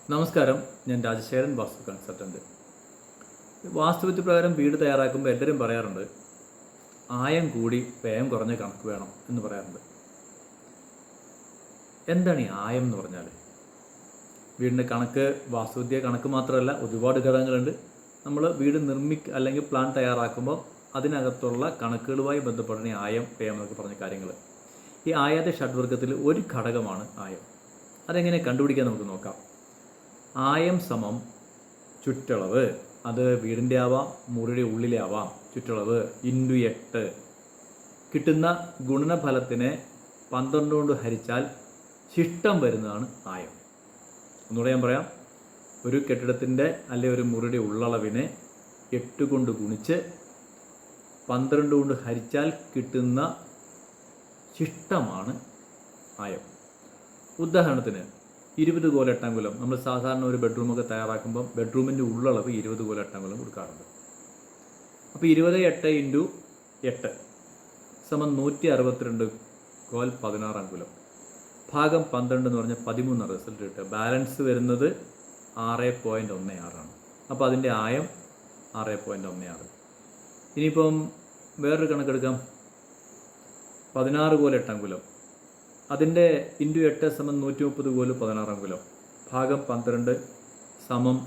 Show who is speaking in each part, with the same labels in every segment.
Speaker 1: നമസ്കാരം, ഞാൻ രാജശേഖരൻ, വാസ്തു കൺസൾട്ടൻറ്റ്. വാസ്തുവിദ്യ പ്രകാരം വീട് തയ്യാറാക്കുമ്പോൾ എല്ലാവരും പറയാറുണ്ട്, ആയം കൂടി വ്യയം കുറഞ്ഞ കണക്ക് വേണം എന്ന് പറയാറുണ്ട്. എന്താണ് ഈ ആയം എന്ന് പറഞ്ഞാൽ? വീടിൻ്റെ കണക്ക് വാസ്തുവിദ്യ കണക്ക് മാത്രമല്ല, ഒരുപാട് ഘടകങ്ങളുണ്ട്. നമ്മൾ വീട് അല്ലെങ്കിൽ പ്ലാൻ തയ്യാറാക്കുമ്പോൾ അതിനകത്തുള്ള കണക്കുകളുമായി ബന്ധപ്പെടുന്ന ആയം വ്യയം എന്നൊക്കെ പറഞ്ഞ കാര്യങ്ങൾ. ഈ ആയാത ഷഡ്വർഗത്തിൽ ഒരു ഘടകമാണ് ആയം. അതെങ്ങനെ കണ്ടുപിടിക്കാൻ നമുക്ക് നോക്കാം. ആയം സമം ചുറ്റളവ്, അത് വീടിൻ്റെ ആവാം, മുറിയുടെ ഉള്ളിലെ ആവാം. ചുറ്റളവ് ഇൻറ്റു 8 കിട്ടുന്ന ഗുണനഫലത്തിനെ 12 കൊണ്ട് ഹരിച്ചാൽ ശിഷ്ടം വരുന്നതാണ് ആയം. ഒന്നുകൂടെ ഞാൻ പറയാം. ഒരു കെട്ടിടത്തിൻ്റെ അല്ലെങ്കിൽ ഒരു മുറിയുടെ ഉള്ളളവിനെ 8 കൊണ്ട് ഗുണിച്ച് 12 കൊണ്ട് ഹരിച്ചാൽ കിട്ടുന്ന ശിഷ്ടമാണ് ആയം. ഉദാഹരണത്തിന് 20 കോൽ എട്ടംകുലം. നമ്മൾ സാധാരണ ഒരു ബെഡ്റൂമൊക്കെ തയ്യാറാക്കുമ്പം ബെഡ്റൂമിൻ്റെ ഉള്ളളവ് 20 കോൽ എട്ടംകുലം കൊടുക്കാറുണ്ട്. അപ്പോൾ 28 ഇൻറ്റു 8 സമം 162 കോൽ 16 അങ്കുലം ഭാഗം 12 എന്ന് പറഞ്ഞാൽ 13 റിസൾട്ട് കിട്ടുക. ബാലൻസ് വരുന്നത് 6.16 ആണ്. അപ്പോൾ അതിൻ്റെ ആയം 6.16. ഇനിയിപ്പം വേറൊരു കണക്കെടുക്കാം. 16 കോൽ എട്ടംകുലം, അതിൻ്റെ ഇൻറ്റു 8 സമം 130 കോല് 16 അങ്കുലം ഭാഗം 12 സമം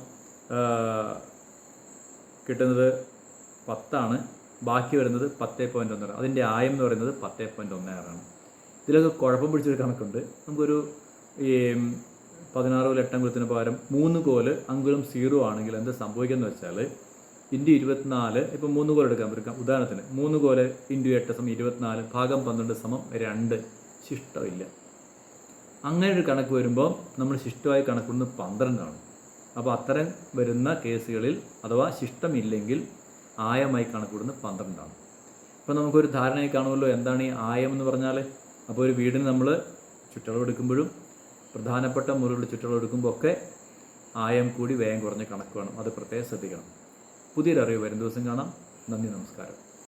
Speaker 1: കിട്ടുന്നത് 10 ബാക്കി വരുന്നത് 10.16. അതിൻ്റെ ആയം എന്ന് പറയുന്നത് 10.16 ആണ്. ഇതിലൊക്കെ കുഴപ്പം പിടിച്ചൊരു കണക്കുണ്ട്. നമുക്കൊരു ഈ 16 കോൽ എട്ടംകുലത്തിന് പകരം 3 കോല് അങ്കുലം 0 ആണെങ്കിൽ എന്ത് സംഭവിക്കുന്നത് വെച്ചാൽ ഇൻറ്റു 24, ഇപ്പം 3 കോൽ എടുക്കാം. ഉദാഹരണത്തിന് 3 കോല് ഇൻറ്റു 8 സമം 24 ഭാഗം 12 സമം 2. ശിഷ്ടമില്ല. അങ്ങനെ ഒരു കണക്ക് വരുമ്പോൾ നമ്മൾ ശിഷ്ടമായി കണക്കുന്നത് 12 ആണ്. അപ്പോൾ അത്തരം വരുന്ന കേസുകളിൽ അഥവാ ശിഷ്ടമില്ലെങ്കിൽ ആയമായി കണക്കൂടുന്നത് 12 ആണ്. ഇപ്പോൾ നമുക്കൊരു ധാരണയായി കാണുമല്ലോ എന്താണ് ഈ ആയം എന്ന് പറഞ്ഞാൽ. അപ്പോൾ ഒരു വീടിന് നമ്മൾ ചുറ്റളവ് എടുക്കുമ്പോഴും പ്രധാനപ്പെട്ട മുറികളുടെ ചുറ്റളവ് എടുക്കുമ്പോൾ ഒക്കെ ആയം കൂടി വ്യയം കുറഞ്ഞ കണക്ക് വേണം. അത് പ്രത്യേകം ശ്രദ്ധിക്കണം. പുതിയൊരു അറിവ് വരും ദിവസം കാണാം. നന്ദി, നമസ്കാരം.